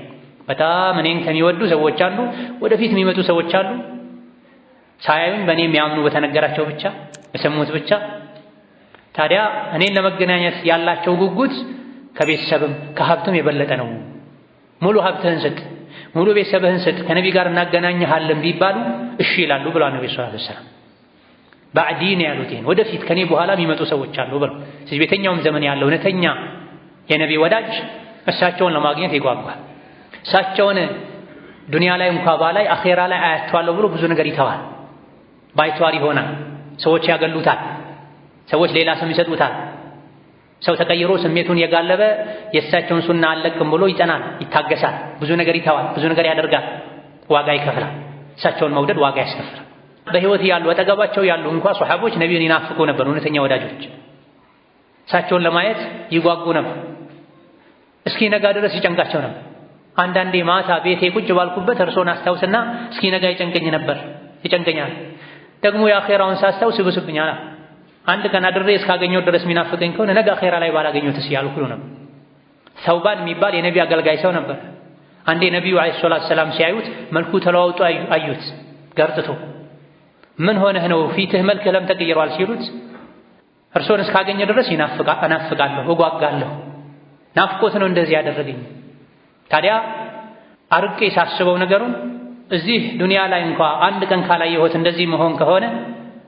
በጣም እኔን ከሚወዱ ሰዎች አሉ፣ ወደፊት የሚመጡ ሰዎች አሉ። ሳያዩኝ በእኔ የሚያምኑ በተነገራቸው ብቻ በሰሙት ብቻ። ታዲያ እኔን ለመገናኘት ያላቸው ጉጉት ከቤተሰብም ከሀብትም የበለጠ ነው። ሙሉ ሀብትህን ስጥ፣ ሙሉ ቤተሰብህን ስጥ፣ ከነቢ ጋር እናገናኝሃለን ቢባሉ እሺ ይላሉ ብለዋል ነብዩ ሰለላሁ ዐለይሂ ወሰለም። ባዕዲ ነው ያሉት ይሄን ወደፊት ከኔ በኋላ የሚመጡ ሰዎች አሉ ብለው። ስለዚህ በየትኛውም ዘመን ያለው እውነተኛ የነቢ ወዳጅ እሳቸውን ለማግኘት ይጓጓል። እሳቸውን ዱንያ ላይ እንኳ ባላይ አኼራ ላይ አያቸዋለሁ ብሎ ብዙ ነገር ይተዋል። ባይተዋር ይሆናል። ሰዎች ያገሉታል። ሰዎች ሌላ ስም ይሰጡታል። ሰው ተቀይሮ ስሜቱን የጋለበ የእሳቸውን ሱና አለቅም ብሎ ይጸናል፣ ይታገሳል፣ ብዙ ነገር ይተዋል፣ ብዙ ነገር ያደርጋል፣ ዋጋ ይከፍላል። እሳቸውን መውደድ ዋጋ ያስከፍላል። በህይወት ያሉ አጠገባቸው ያሉ እንኳ ሷሐቦች ነቢዩን ይናፍቁ ነበር። እውነተኛ ወዳጆች እሳቸውን ለማየት ይጓጉ ነበር። እስኪ ነጋ ድረስ ይጨንቃቸው ነበር። አንዳንዴ ማታ ቤቴ ቁጭ ባልኩበት እርሶን አስታውስና እስኪ ነጋ ይጨንቀኛል። ደግሞ የአኼራውን ሳስታውስ ይብስብኛል። አንድ ቀን አድሬ እስካገኘው ድረስ የሚናፍቀኝ ከሆነ ነገ አኼራ ላይ ባላገኘሁትስ እያልኩ ነበር። ሰውባን የሚባል የነቢ አገልጋይ ሰው ነበር። አንዴ ነቢዩ ዓለይሂ ሰላቱ ወሰላም ሲያዩት መልኩ ተለዋውጦ አዩት፣ ገርጥቶ። ምን ሆነህ ነው ፊትህ መልክ ለም ተቀይሯል ሲሉት እርሶን እስካገኘ ድረስ እናፍቃለሁ፣ እጓጋለሁ፣ ናፍቆት ነው እንደዚህ ያደረገኝ። ታዲያ አርቄ ሳስበው ነገሩን እዚህ ዱንያ ላይ እንኳ አንድ ቀን ካላየሁት እንደዚህ መሆን ከሆነ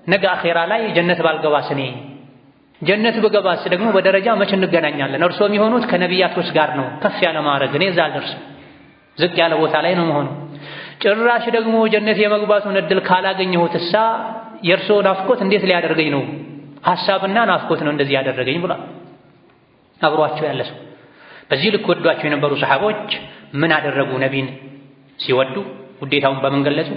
ነገ አኼራ ላይ ጀነት ባልገባስ፣ እኔ ጀነት ብገባስ ደግሞ በደረጃ መች እንገናኛለን? እርሶ የሚሆኑት ከነቢያቶች ጋር ነው፣ ከፍ ያለ ማዕረግ፣ እኔ እዛ አልደርስም፣ ዝቅ ያለ ቦታ ላይ ነው መሆኑ። ጭራሽ ደግሞ ጀነት የመግባቱን እድል ካላገኘሁት እሳ የእርሶ ናፍቆት እንዴት ሊያደርገኝ ነው? ሐሳብና ናፍቆት ነው እንደዚህ ያደረገኝ ብሏል። አብሯቸው ያለ ሰው በዚህ ልክ ወዷቸው የነበሩ ሰሐቦች ምን አደረጉ? ነቢን ሲወዱ ውዴታውን በምን ገለጹ?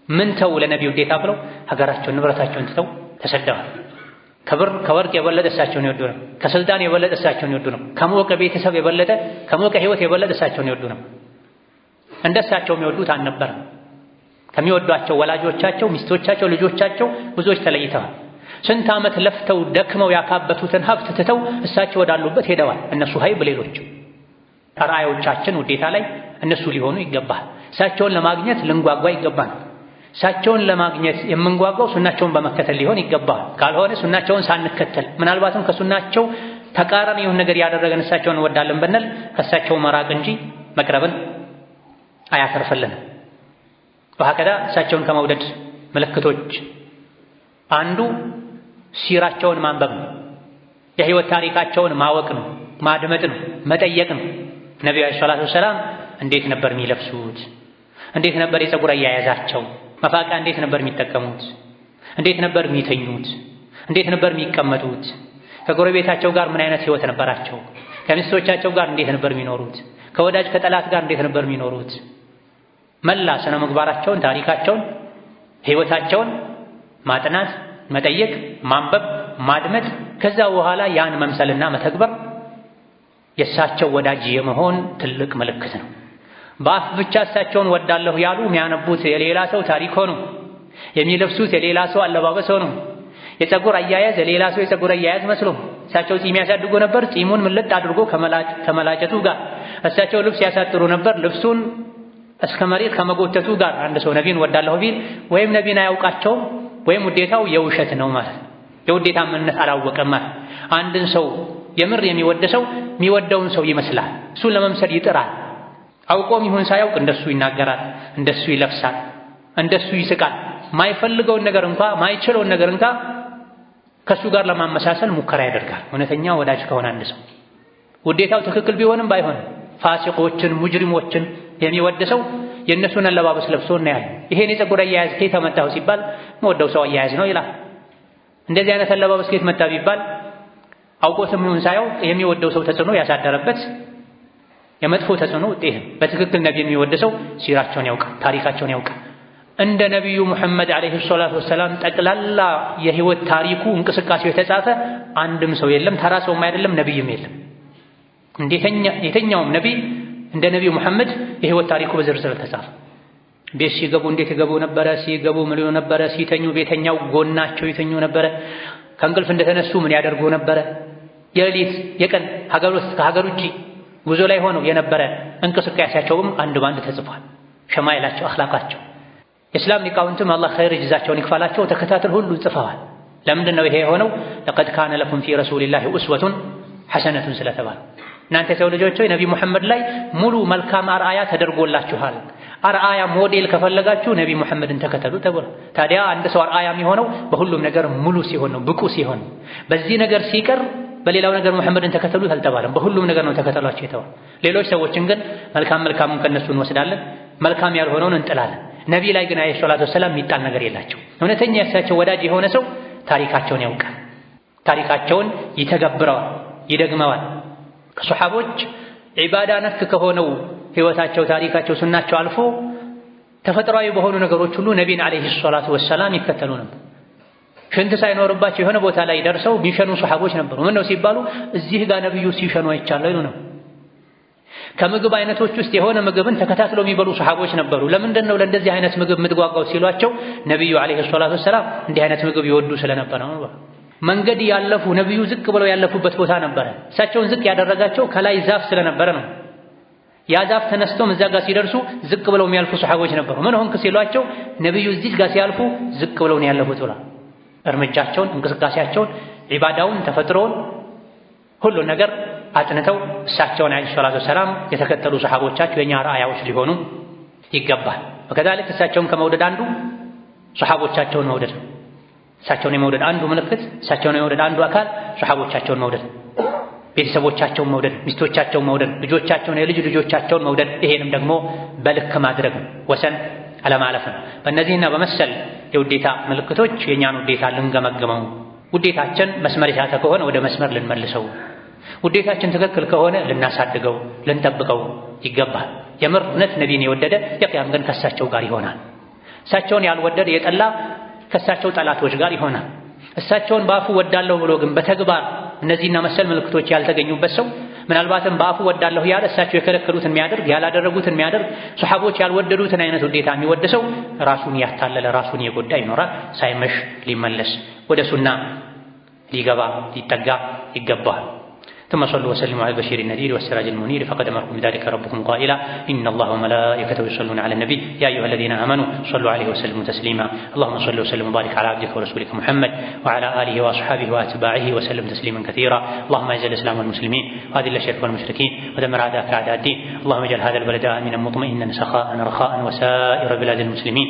ምን ተው ለነቢ ውዴታ ብለው ሀገራቸውን ንብረታቸውን ትተው ተሰደዋል። ከብር ከወርቅ የበለጠ እሳቸውን ይወዱ ነው። ከስልጣን የበለጠ እሳቸውን ይወዱ ነው። ከሞቀ ቤተሰብ የበለጠ ከሞቀ ህይወት የበለጠ እሳቸውን ይወዱ ነው። እንደሳቸው የሚወዱት አልነበረም። ከሚወዷቸው ወላጆቻቸው፣ ሚስቶቻቸው፣ ልጆቻቸው ብዙዎች ተለይተዋል። ስንት ዓመት ለፍተው ደክመው ያካበቱትን ሀብት ትተው እሳቸው ወዳሉበት ሄደዋል። እነሱ ሀይብ ሌሎች አርአዮቻችን ውዴታ ላይ እነሱ ሊሆኑ ይገባል። እሳቸውን ለማግኘት ልንጓጓ ይገባል። እሳቸውን ለማግኘት የምንጓጓው ሱናቸውን በመከተል ሊሆን ይገባል። ካልሆነ ሱናቸውን ሳንከተል ምናልባትም ከሱናቸው ተቃራኒ የሆነ ነገር ያደረገን እሳቸውን እንወዳለን ብንል ከእሳቸው መራቅ እንጂ መቅረብን አያተርፈልንም። ወሀከዛ እሳቸውን ከመውደድ ምልክቶች አንዱ ሲራቸውን ማንበብ ነው። የህይወት ታሪካቸውን ማወቅ ነው፣ ማድመጥ ነው፣ መጠየቅ ነው። ነቢዩ ዓለይሂ ሰላቱ ወሰላም እንዴት ነበር የሚለብሱት? እንዴት ነበር የፀጉር አያያዛቸው? መፋቂያ እንዴት ነበር የሚጠቀሙት? እንዴት ነበር የሚተኙት? እንዴት ነበር የሚቀመጡት? ከጎረቤታቸው ጋር ምን አይነት ህይወት ነበራቸው? ከሚስቶቻቸው ጋር እንዴት ነበር የሚኖሩት? ከወዳጅ ከጠላት ጋር እንዴት ነበር የሚኖሩት? መላ ስነ ምግባራቸውን፣ ታሪካቸውን፣ ህይወታቸውን ማጥናት፣ መጠየቅ፣ ማንበብ፣ ማድመጥ፣ ከዛ በኋላ ያን መምሰልና መተግበር የእሳቸው ወዳጅ የመሆን ትልቅ ምልክት ነው። በአፍ ብቻ እሳቸውን ወዳለሁ ያሉ የሚያነቡት የሌላ ሰው ታሪክ ሆኖ የሚለብሱት የሌላ ሰው አለባበስ ሆኖ የፀጉር አያያዝ የሌላ ሰው የፀጉር አያያዝ መስሎ እሳቸው ጺም ያሳድጉ ነበር፣ ጺሙን ምልጥ አድርጎ ከመላጨቱ ጋር። እሳቸው ልብስ ያሳጥሩ ነበር፣ ልብሱን እስከ መሬት ከመጎተቱ ጋር። አንድ ሰው ነቢን ወዳለሁ ቢል ወይም ነቢን አያውቃቸውም ወይም ውዴታው የውሸት ነው ማለት፣ የውዴታ ምንነት አላወቀም ማለት። አንድን ሰው የምር የሚወድ ሰው የሚወደውን ሰው ይመስላል፣ እሱን ለመምሰል ይጥራል። አውቆም ይሁን ሳያውቅ እንደሱ ይናገራል፣ እንደሱ ይለብሳል፣ እንደሱ ይስቃል። ማይፈልገውን ነገር እንኳ ማይችለውን ነገር እንኳ ከሱ ጋር ለማመሳሰል ሙከራ ያደርጋል። እውነተኛ ወዳጅ ከሆነ አንድ ሰው ውዴታው ትክክል ቢሆንም ባይሆንም ፋሲቆችን ሙጅሪሞችን የሚወድ ሰው የእነሱን አለባበስ ለብሶ እናያለን። ይሄን የፀጉር አያያዝ ከየት መጣው ሲባል መወደው ሰው አያያዝ ነው ይላል። እንደዚህ አይነት አለባበስ ከየት መጣ ቢባል አውቆትም ይሁን ሳያውቅ የሚወደው ሰው ተጽዕኖ ያሳደረበት የመጥፎ ተጽዕኖ ውጤት። በትክክል ነቢ የሚወድ ሰው ሲራቸውን ያውቃል፣ ታሪካቸውን ያውቃል። እንደ ነቢዩ ሙሐመድ ዓለይሂ ሰላቱ ወሰላም ጠቅላላ የህይወት ታሪኩ እንቅስቃሴው የተጻፈ አንድም ሰው የለም። ተራ ሰውም አይደለም፣ ነቢይም የለም። የተኛውም ነቢይ እንደ ነብዩ መሐመድ የህይወት ታሪኩ በዝርዝር ተጻፈ። ቤት ሲገቡ እንዴት ይገቡ ነበረ? ሲገቡ ምን ይሉ ነበረ? ሲተኙ ቤተኛው ጎናቸው ይተኙ ነበረ? ከእንቅልፍ እንደተነሱ ምን ያደርጉ ነበረ? የሌሊት የቀን ሀገር ውስጥ ከሀገር ውጪ ጉዞ ላይ ሆነው የነበረ እንቅስቃሴያቸውም አንድ ባንድ ተጽፏል። ሸማይላቸው፣ አኽላቃቸው። የእስላም ሊቃውንትም አላህ ኸይር ጅዛቸውን ይክፈላቸው ተከታተል ሁሉ ጽፈዋል። ለምንድን ነው ይሄ የሆነው? ለቀድ ካነ ለኩም ፊ ረሱሊላሂ ኡስወቱን ሐሰነቱን ስለተባለ እናንተ የሰው ልጆች ሆይ ነቢ ሙሐመድ ላይ ሙሉ መልካም አርአያ ተደርጎላችኋል። አርአያ ሞዴል ከፈለጋችሁ ነቢ ሙሐመድን ተከተሉ ተብሎ። ታዲያ አንድ ሰው አርአያ የሚሆነው በሁሉም ነገር ሙሉ ሲሆን ነው፣ ብቁ ሲሆን። በዚህ ነገር ሲቀር በሌላው ነገር ሙሐመድን ተከተሉት አልተባለም። በሁሉም ነገር ነው ተከተሏቸው የተባለው። ሌሎች ሰዎችን ግን መልካሙን ከነሱ እንወስዳለን፣ መልካም ያልሆነውን እንጥላለን። ነቢ ላይ ግን አለይሂ ሰላቱ ወሰላም የሚጣል ነገር የላቸው። እውነተኛ የእሳቸው ወዳጅ የሆነ ሰው ታሪካቸውን ያውቃል፣ ታሪካቸውን ይተገብረዋል፣ ይደግመዋል። ከሱሐቦች ዒባዳ ነክ ከሆነው ህይወታቸው፣ ታሪካቸው፣ ሱናቸው አልፎ ተፈጥሯዊ በሆኑ ነገሮች ሁሉ ነቢን አለይሂ ሰላቱ ወሰላም ይከተሉ ነበር። ሽንት ሳይኖርባቸው የሆነ ቦታ ላይ ደርሰው ቢሸኑ ሱሐቦች ነበሩ። ምን ነው ሲባሉ እዚህ ጋር ነብዩ ሲሸኑ አይቻለሁ ይሉ ነው። ከምግብ አይነቶች ውስጥ የሆነ ምግብን ተከታትለው የሚበሉ ሱሐቦች ነበሩ። ለምንድን ነው ለእንደዚህ አይነት ምግብ የምትጓጓው ሲሏቸው ነብዩ አለይሂ ሰላቱ ወሰላም እንዲህ አይነት ምግብ ይወዱ ስለነበረ ነው። መንገድ ያለፉ ነብዩ ዝቅ ብለው ያለፉበት ቦታ ነበረ። እሳቸውን ዝቅ ያደረጋቸው ከላይ ዛፍ ስለነበረ ነው። ያ ዛፍ ተነስቶም እዛ ጋር ሲደርሱ ዝቅ ብለው የሚያልፉ ሱሐቦች ነበሩ። ምን ሆንክ ሲሏቸው ነብዩ እዚህ ጋር ሲያልፉ ዝቅ ብለው ነው ያለፉት ብላ እርምጃቸውን፣ እንቅስቃሴያቸውን፣ ዒባዳውን፣ ተፈጥሮውን ሁሉን ነገር አጥንተው እሳቸውን አለይሂ ሰላቱ ወሰላም የተከተሉ ሱሐቦቻቸው የኛ አርአያዎች ሊሆኑ ይገባል። ወከዛልክ እሳቸውን ከመውደድ አንዱ ሱሐቦቻቸውን መውደድ ነው። እሳቸውን የመውደድ አንዱ ምልክት፣ እሳቸውን የመውደድ አንዱ አካል ሱሐቦቻቸውን መውደድ፣ ቤተሰቦቻቸውን መውደድ፣ ሚስቶቻቸውን መውደድ፣ ልጆቻቸውን፣ የልጅ ልጆቻቸውን መውደድ። ይሄንም ደግሞ በልክ ማድረግ ነው፣ ወሰን አለማለፍ ነው። በእነዚህና በመሰል የውዴታ ምልክቶች የእኛን ውዴታ ልንገመግመው፣ ውዴታችን መስመር የሳተ ከሆነ ወደ መስመር ልንመልሰው፣ ውዴታችን ትክክል ከሆነ ልናሳድገው፣ ልንጠብቀው ይገባል። የምር እውነት ነቢን የወደደ የቅያም ቀን ከእሳቸው ጋር ይሆናል። እሳቸውን ያልወደደ የጠላ ከእሳቸው ጠላቶች ጋር ይሆናል። እሳቸውን በአፉ ወዳለሁ ብሎ ግን በተግባር እነዚህና መሰል ምልክቶች ያልተገኙበት ሰው ምናልባትም በአፉ ወዳለሁ ያለ እሳቸው የከለከሉትን የሚያደርግ ያላደረጉትን የሚያደርግ ሱሐቦች ያልወደዱትን አይነት ውዴታ የሚወድ ሰው ራሱን ያታለለ ራሱን የጎዳ ይኖራል። ሳይመሽ ሊመለስ ወደ ሱና ሊገባ ሊጠጋ ይገባል። ثم صلوا وسلموا على البشير النذير والسراج المنير فقد أمركم بذلك ربكم قائلا إن الله وملائكته يصلون على النبي يا أيها الذين آمنوا صلوا عليه وسلموا تسليما اللهم صل وسلم وبارك على عبدك ورسولك محمد وعلى آله وأصحابه وأتباعه وسلم تسليما كثيرا اللهم أعز الإسلام والمسلمين وأذل الشرك والمشركين ودمر أعداءك أعداء الدين اللهم اجعل هذا البلد آمنا مطمئنا سخاء رخاء وسائر بلاد المسلمين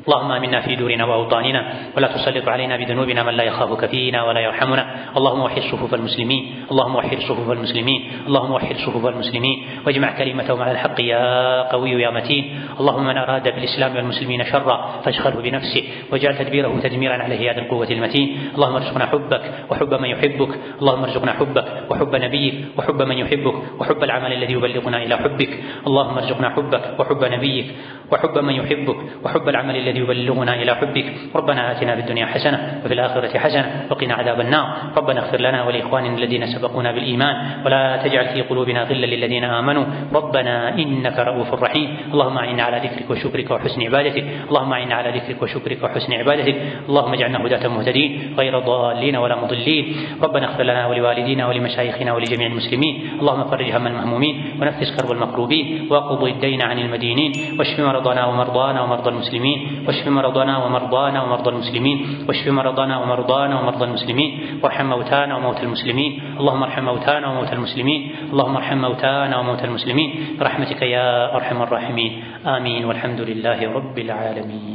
اللهم آمنا في دورنا وأوطاننا ولا تسلط علينا بذنوبنا من لا يخافك فينا ولا يرحمنا اللهم وحد صفوف المسلمين اللهم وحد صفوف المسلمين اللهم وحد صفوف المسلمين واجمع كلمتهم على الحق يا قوي يا متين اللهم من أراد بالإسلام والمسلمين شرا فاشغله بنفسه واجعل تدبيره تدميرا عليه يا ذا القوة المتين اللهم ارزقنا حبك وحب من يحبك اللهم ارزقنا حبك وحب نبيك وحب من يحبك وحب العمل الذي يبلغنا إلى حبك اللهم ارزقنا حبك وحب نبيك وحب من يحبك وحب العمل الذي يبلغنا إلى حبك ربنا آتنا في الدنيا حسنة وفي الآخرة حسنة وقنا عذاب النار ربنا اغفر لنا ولإخواننا الذين سبقونا بالإيمان ولا تجعل في قلوبنا غلا للذين آمنوا ربنا إنك رؤوف رحيم اللهم أعنا على ذكرك وشكرك وحسن عبادتك اللهم أعنا على ذكرك وشكرك وحسن عبادتك اللهم اجعلنا هداة مهتدين غير ضالين ولا مضلين ربنا اغفر لنا ولوالدينا ولمشايخنا ولجميع المسلمين اللهم فرج هم المهمومين ونفس كرب المكروبين واقض الدين عن المدينين واشف مرضنا ومرضانا ومرضى المسلمين واشف مرضنا ومرضانا ومرضى المسلمين واشف مرضنا ومرضانا ومرضى المسلمين وارحم موتانا وموتى المسلمين اللهم ارحم موتانا وموتى المسلمين اللهم ارحم موتانا وموتى المسلمين برحمتك يا ارحم الراحمين آمين والحمد لله رب العالمين.